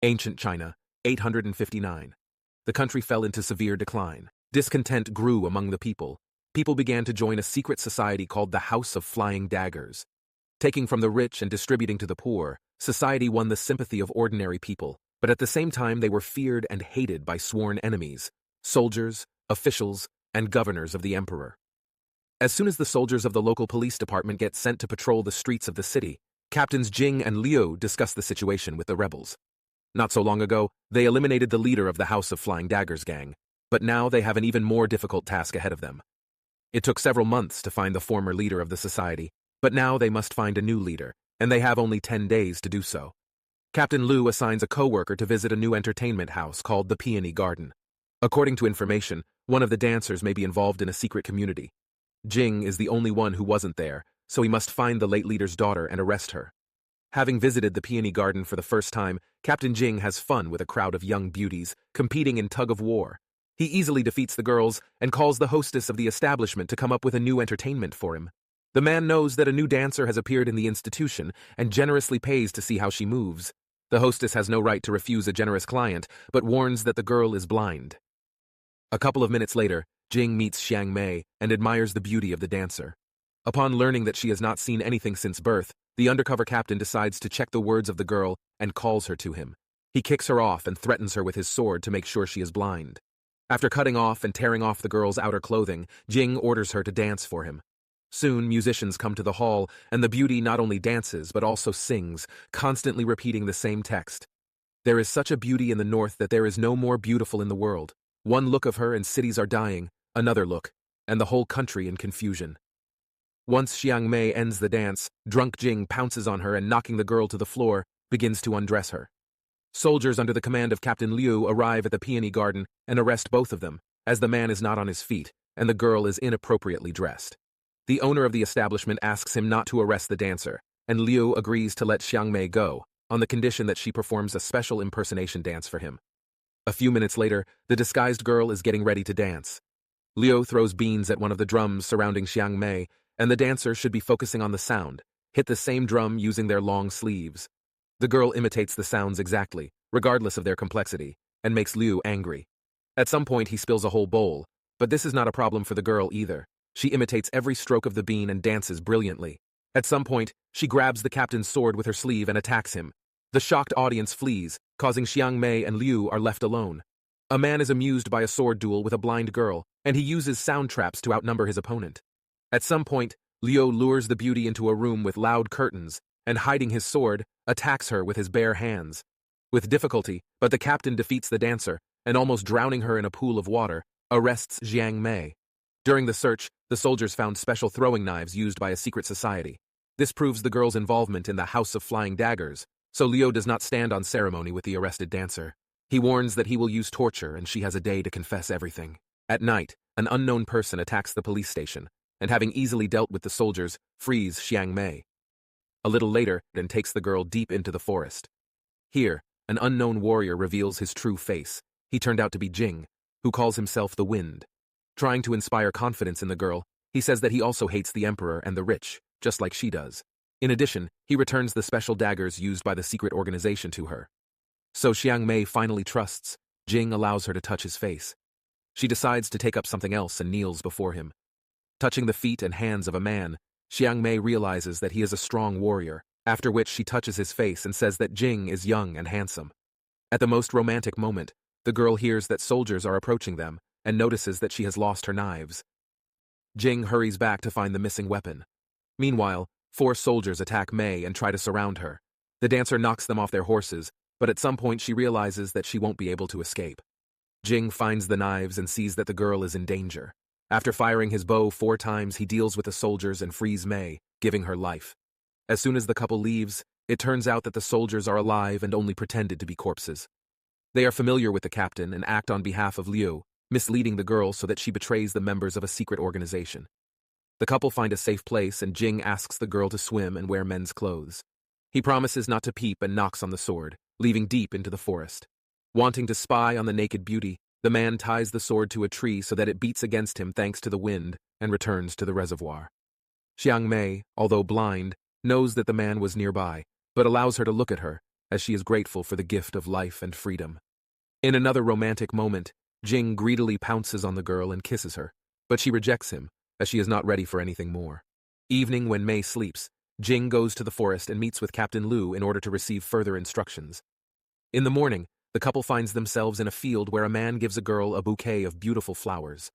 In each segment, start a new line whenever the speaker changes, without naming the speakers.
Ancient China, 859. The country fell into severe decline. Discontent grew among the people. People began to join a secret society called the House of Flying Daggers. Taking from the rich and distributing to the poor, society won the sympathy of ordinary people, but at the same time they were feared and hated by sworn enemies, soldiers, officials, and governors of the emperor. As soon as the soldiers of the local police department get sent to patrol the streets of the city, Captains Jing and Liu discuss the situation with the rebels. Not so long ago, they eliminated the leader of the House of Flying Daggers gang, but now they have an even more difficult task ahead of them. It took several months to find the former leader of the society, but now they must find a new leader, and they have only 10 days to do so. Captain Liu assigns a co-worker to visit a new entertainment house called the Peony Garden. According to information, one of the dancers may be involved in a secret community. Jing is the only one who wasn't there, so he must find the late leader's daughter and arrest her. Having visited the Peony Garden for the first time, Captain Jing has fun with a crowd of young beauties, competing in tug-of-war. He easily defeats the girls and calls the hostess of the establishment to come up with a new entertainment for him. The man knows that a new dancer has appeared in the institution and generously pays to see how she moves. The hostess has no right to refuse a generous client, but warns that the girl is blind. A couple of minutes later, Jing meets Xiang Mei and admires the beauty of the dancer. Upon learning that she has not seen anything since birth, the undercover captain decides to check the words of the girl and calls her to him. He kicks her off and threatens her with his sword to make sure she is blind. After cutting off and tearing off the girl's outer clothing, Jing orders her to dance for him. Soon, musicians come to the hall, and the beauty not only dances but also sings, constantly repeating the same text. There is such a beauty in the north that there is no more beautiful in the world. One look of her and cities are dying, another look, and the whole country in confusion. Once Xiang Mei ends the dance, drunk Jing pounces on her and, knocking the girl to the floor, begins to undress her. Soldiers under the command of Captain Liu arrive at the Peony Garden and arrest both of them, as the man is not on his feet and the girl is inappropriately dressed. The owner of the establishment asks him not to arrest the dancer, and Liu agrees to let Xiang Mei go, on the condition that she performs a special impersonation dance for him. A few minutes later, the disguised girl is getting ready to dance. Liu throws beans at one of the drums surrounding Xiang Mei, and the dancer should be focusing on the sound, hit the same drum using their long sleeves. The girl imitates the sounds exactly, regardless of their complexity, and makes Liu angry. At some point he spills a whole bowl, but this is not a problem for the girl either. She imitates every stroke of the bean and dances brilliantly. At some point, she grabs the captain's sword with her sleeve and attacks him. The shocked audience flees, causing Xiang Mei and Liu are left alone. A man is amused by a sword duel with a blind girl, and he uses sound traps to outnumber his opponent. At some point, Liu lures the beauty into a room with loud curtains, and hiding his sword, attacks her with his bare hands. With difficulty, but the captain defeats the dancer, and almost drowning her in a pool of water, arrests Xiang Mei. During the search, the soldiers found special throwing knives used by a secret society. This proves the girl's involvement in the House of Flying Daggers, so Liu does not stand on ceremony with the arrested dancer. He warns that he will use torture and she has a day to confess everything. At night, an unknown person attacks the police station, and having easily dealt with the soldiers, frees Xiang Mei. A little later, then takes the girl deep into the forest. Here, an unknown warrior reveals his true face. He turned out to be Jing, who calls himself the Wind. Trying to inspire confidence in the girl, he says that he also hates the emperor and the rich, just like she does. In addition, he returns the special daggers used by the secret organization to her. So Xiang Mei finally trusts. Jing allows her to touch his face. She decides to take up something else and kneels before him. Touching the feet and hands of a man, Xiang Mei realizes that he is a strong warrior, after which she touches his face and says that Jing is young and handsome. At the most romantic moment, the girl hears that soldiers are approaching them and notices that she has lost her knives. Jing hurries back to find the missing weapon. Meanwhile, 4 soldiers attack Mei and try to surround her. The dancer knocks them off their horses, but at some point she realizes that she won't be able to escape. Jing finds the knives and sees that the girl is in danger. After firing his bow 4 times, he deals with the soldiers and frees Mei, giving her life. As soon as the couple leaves, it turns out that the soldiers are alive and only pretended to be corpses. They are familiar with the captain and act on behalf of Liu, misleading the girl so that she betrays the members of a secret organization. The couple find a safe place and Jing asks the girl to swim and wear men's clothes. He promises not to peep and knocks on the sword, leaving deep into the forest. Wanting to spy on the naked beauty, the man ties the sword to a tree so that it beats against him thanks to the wind and returns to the reservoir. Xiang Mei, although blind, knows that the man was nearby, but allows her to look at her, as she is grateful for the gift of life and freedom. In another romantic moment, Jing greedily pounces on the girl and kisses her, but she rejects him, as she is not ready for anything more. Evening when Mei sleeps, Jing goes to the forest and meets with Captain Liu in order to receive further instructions. In the morning, the couple finds themselves in a field where a man gives a girl a bouquet of beautiful flowers.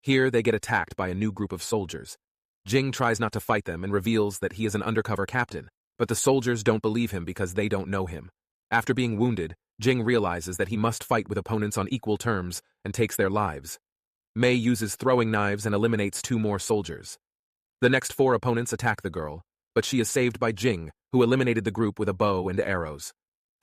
Here they get attacked by a new group of soldiers. Jing tries not to fight them and reveals that he is an undercover captain, but the soldiers don't believe him because they don't know him. After being wounded, Jing realizes that he must fight with opponents on equal terms and takes their lives. Mei uses throwing knives and eliminates 2 more soldiers. The next 4 opponents attack the girl, but she is saved by Jing, who eliminated the group with a bow and arrows.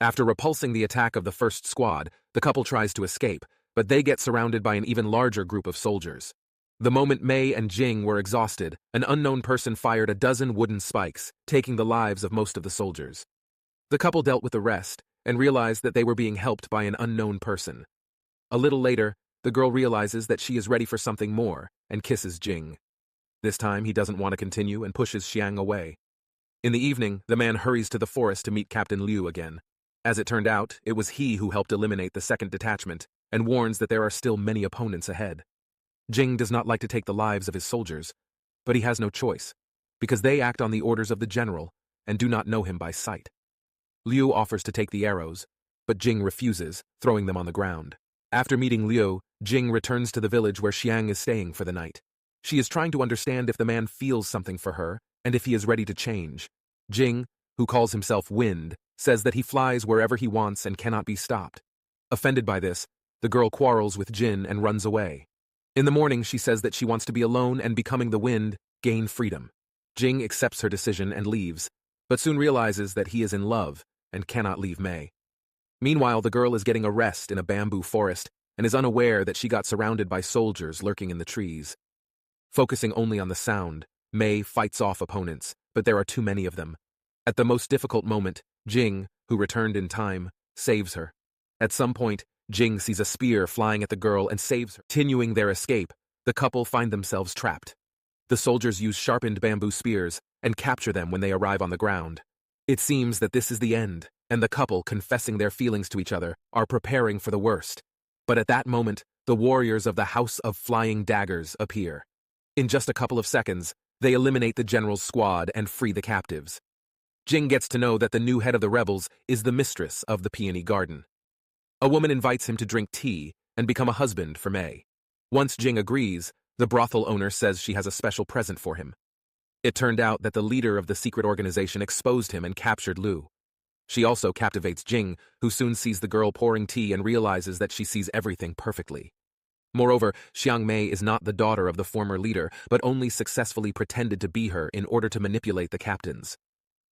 After repulsing the attack of the first squad, the couple tries to escape, but they get surrounded by an even larger group of soldiers. The moment Mei and Jing were exhausted, an unknown person fired a dozen wooden spikes, taking the lives of most of the soldiers. The couple dealt with the rest, and realized that they were being helped by an unknown person. A little later, the girl realizes that she is ready for something more, and kisses Jing. This time he doesn't want to continue and pushes Xiang away. In the evening, the man hurries to the forest to meet Captain Liu again. As it turned out, it was he who helped eliminate the second detachment, and warns that there are still many opponents ahead. Jing does not like to take the lives of his soldiers, but he has no choice, because they act on the orders of the general and do not know him by sight. Liu offers to take the arrows, but Jing refuses, throwing them on the ground. After meeting Liu, Jing returns to the village where Xiang is staying for the night. She is trying to understand if the man feels something for her and if he is ready to change. Jing, who calls himself Wind, says that he flies wherever he wants and cannot be stopped. Offended by this, the girl quarrels with Jin and runs away. In the morning, she says that she wants to be alone and, becoming the wind, gain freedom. Jing accepts her decision and leaves, but soon realizes that he is in love and cannot leave Mei. Meanwhile, the girl is getting a rest in a bamboo forest and is unaware that she got surrounded by soldiers lurking in the trees. Focusing only on the sound, Mei fights off opponents, but there are too many of them. At the most difficult moment, Jing, who returned in time, saves her. At some point, Jing sees a spear flying at the girl and saves her. Continuing their escape, the couple find themselves trapped. The soldiers use sharpened bamboo spears and capture them when they arrive on the ground. It seems that this is the end, and the couple, confessing their feelings to each other, are preparing for the worst. But at that moment, the warriors of the House of Flying Daggers appear. In just a couple of seconds, they eliminate the general's squad and free the captives. Jing gets to know that the new head of the rebels is the mistress of the Peony Garden. A woman invites him to drink tea and become a husband for Mei. Once Jing agrees, the brothel owner says she has a special present for him. It turned out that the leader of the secret organization exposed him and captured Liu. She also captivates Jing, who soon sees the girl pouring tea and realizes that she sees everything perfectly. Moreover, Xiang Mei is not the daughter of the former leader, but only successfully pretended to be her in order to manipulate the captains.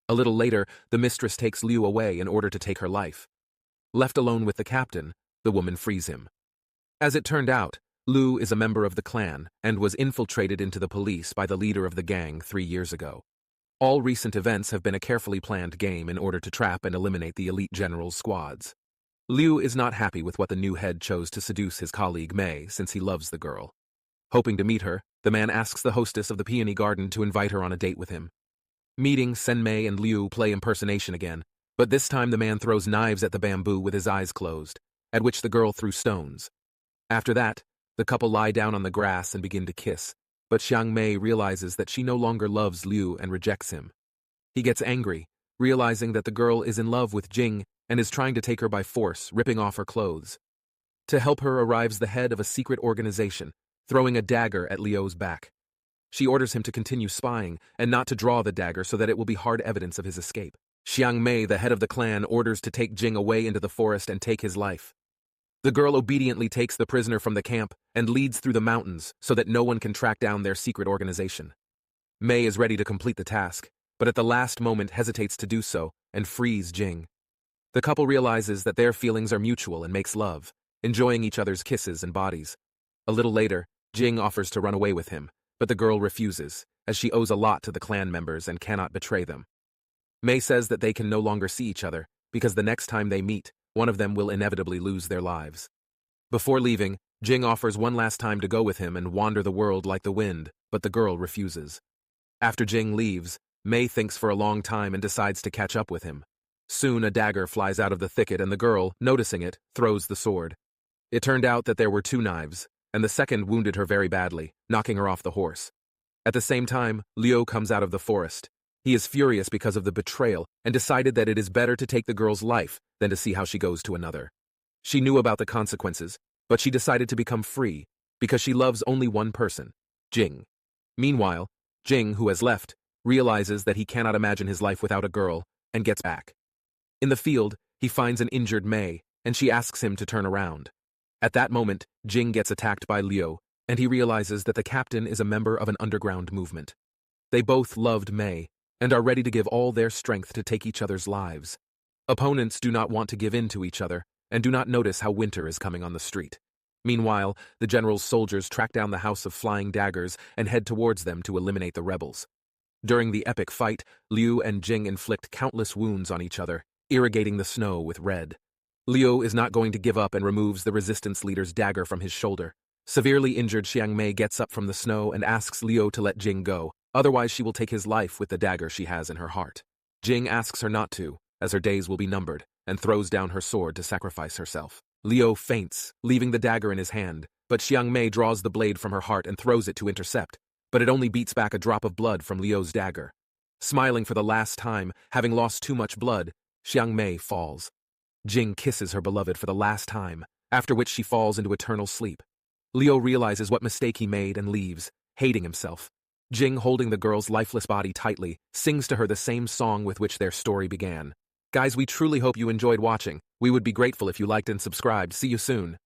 A little later, the mistress takes Liu away in order to take her life. Left alone with the captain, the woman frees him. As it turned out, Liu is a member of the clan and was infiltrated into the police by the leader of the gang 3 years ago. All recent events have been a carefully planned game in order to trap and eliminate the elite general's squads. Liu is not happy with what the new head chose to seduce his colleague Mei, since he loves the girl. Hoping to meet her, the man asks the hostess of the Peony Garden to invite her on a date with him. Meeting, Mei and Liu play impersonation again, but this time the man throws knives at the bamboo with his eyes closed, at which the girl threw stones. After that, the couple lie down on the grass and begin to kiss, but Xiang Mei realizes that she no longer loves Liu and rejects him. He gets angry, realizing that the girl is in love with Jing and is trying to take her by force, ripping off her clothes. To help her arrives the head of a secret organization, throwing a dagger at Liu's back. She orders him to continue spying and not to draw the dagger so that it will be hard evidence of his escape. Xiang Mei, the head of the clan, orders to take Jing away into the forest and take his life. The girl obediently takes the prisoner from the camp and leads through the mountains so that no one can track down their secret organization. Mei is ready to complete the task, but at the last moment hesitates to do so and frees Jing. The couple realizes that their feelings are mutual and makes love, enjoying each other's kisses and bodies. A little later, Jing offers to run away with him, but the girl refuses, as she owes a lot to the clan members and cannot betray them. Mei says that they can no longer see each other, because the next time they meet, one of them will inevitably lose their lives. Before leaving, Jing offers one last time to go with him and wander the world like the wind, but the girl refuses. After Jing leaves, Mei thinks for a long time and decides to catch up with him. Soon a dagger flies out of the thicket and the girl, noticing it, throws the sword. It turned out that there were two knives, and the second wounded her very badly, knocking her off the horse. At the same time, Liu comes out of the forest. He is furious because of the betrayal and decided that it is better to take the girl's life than to see how she goes to another. She knew about the consequences, but she decided to become free because she loves only one person, Jing. Meanwhile, Jing, who has left, realizes that he cannot imagine his life without a girl and gets back. In the field, he finds an injured Mei, and she asks him to turn around. At that moment, Jing gets attacked by Liu, and he realizes that the captain is a member of an underground movement. They both loved Mei, and are ready to give all their strength to take each other's lives. Opponents do not want to give in to each other, and do not notice how winter is coming on the street. Meanwhile, the general's soldiers track down the House of Flying Daggers and head towards them to eliminate the rebels. During the epic fight, Liu and Jing inflict countless wounds on each other, irrigating the snow with red. Liu is not going to give up and removes the resistance leader's dagger from his shoulder. Severely injured Xiang Mei gets up from the snow and asks Liu to let Jing go, otherwise she will take his life with the dagger she has in her heart. Jing asks her not to, as her days will be numbered, and throws down her sword to sacrifice herself. Liu faints, leaving the dagger in his hand, but Xiang Mei draws the blade from her heart and throws it to intercept, but it only beats back a drop of blood from Liu's dagger. Smiling for the last time, having lost too much blood, Xiang Mei falls. Jing kisses her beloved for the last time, after which she falls into eternal sleep. Liu realizes what mistake he made and leaves, hating himself. Jing, holding the girl's lifeless body tightly, sings to her the same song with which their story began. Guys, we truly hope you enjoyed watching. We would be grateful if you liked and subscribed. See you soon.